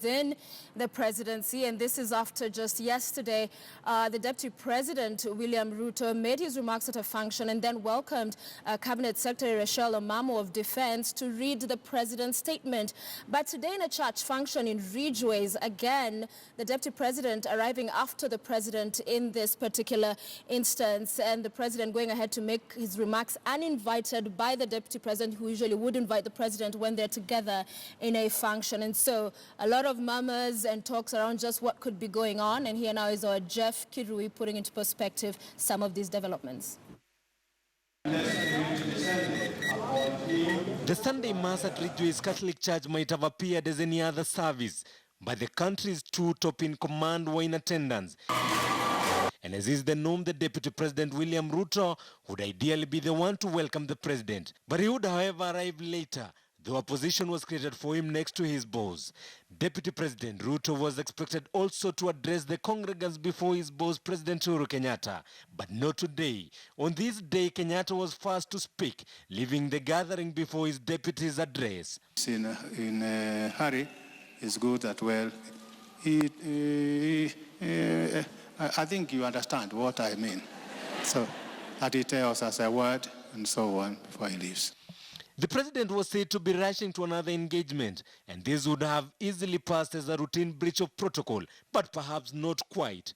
in the presidency, and this is after just yesterday the Deputy President William Ruto made his remarks at a function and then welcomed Cabinet Secretary Rachel Omamo of Defense to read the President's statement. But today in a church function in Ridgeways, again the Deputy President arriving after the President in this particular instance, and the President going ahead to make his remarks uninvited by the Deputy President, who usually would invite the President when they're together in a function. And so a lot of murmurs and talks around just what could be going on, and here now is our Jeff Kirui putting into perspective some of these developments. The Sunday Mass at Ridgeways Catholic Church might have appeared as any other service, but the country's two top in command were in attendance. And as is the norm, the Deputy President William Ruto would ideally be the one to welcome the President. But he would, however, arrive later, though a position was created for him next to his boss. Deputy President Ruto was expected also to address the congregants before his boss, President Uhuru Kenyatta. But not today. On this day, Kenyatta was first to speak, leaving the gathering before his deputy's address. In a hurry, it's good that, well, I think you understand what I mean. So that he tells us a word and so on before he leaves. The President was said to be rushing to another engagement, and this would have easily passed as a routine breach of protocol, but perhaps not quite.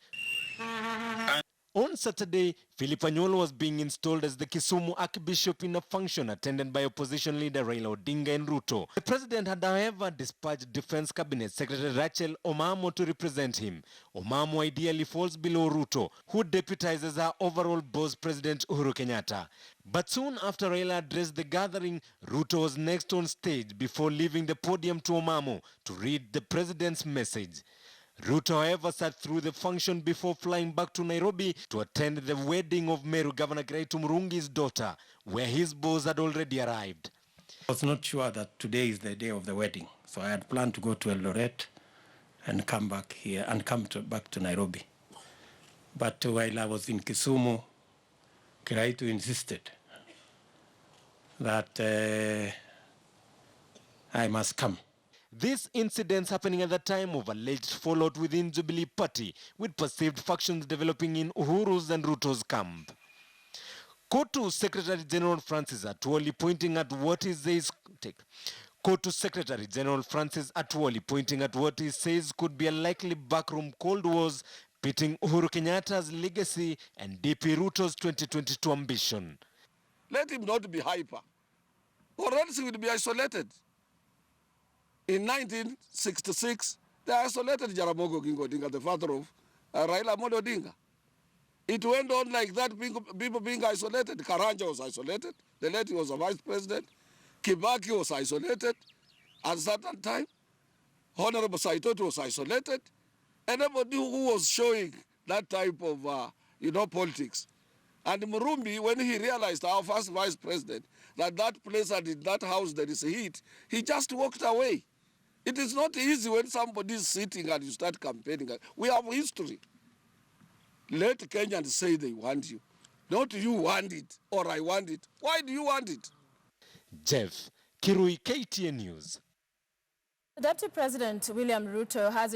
On Saturday, Philip Anyolo was being installed as the Kisumu Archbishop in a function attended by opposition leader Raila Odinga and Ruto. The President had, however, dispatched Defense Cabinet Secretary Rachel Omamo to represent him. Omamo ideally falls below Ruto, who deputizes her overall boss, President Uhuru Kenyatta. But soon after Raila addressed the gathering, Ruto was next on stage before leaving the podium to Omamo to read the President's message. Ruto, however, sat through the function before flying back to Nairobi to attend the wedding of Meru Governor Kiraitu Murungi's daughter, where his boss had already arrived. I was not sure that today is the day of the wedding, so I had planned to go to Eldoret and come back here and back to Nairobi. But while I was in Kisumu, Kiraitu insisted that I must come. These incidents happening at the time of alleged fallout within Jubilee Party, with perceived factions developing in Uhuru's and Ruto's camp. KOTU Secretary General Francis Atwoli pointing at what he says. KOTU Secretary General Francis Atwoli pointing at what he says could be a likely backroom Cold Wars pitting Uhuru Kenyatta's legacy and DP Ruto's 2022 ambition. Let him not be hyper, or else he will be isolated. In 1966, they isolated Jaramogi Oginga Odinga, the father of Raila Amolo Odinga. It went on like that, people being isolated. Karanja was isolated. The late was a vice president. Kibaki was isolated at a certain time. Honorable Saitoti was isolated. Anybody who was showing that type of, politics. And Murumbi, when he realized, our first vice president, that place and in that house there is heat, he just walked away. It is not easy when somebody is sitting and you start campaigning. We have history. Let Kenyans say they want you. Not you want it or I want it. Why do you want it? Jeff Kirui, KTN News. Deputy President William Ruto has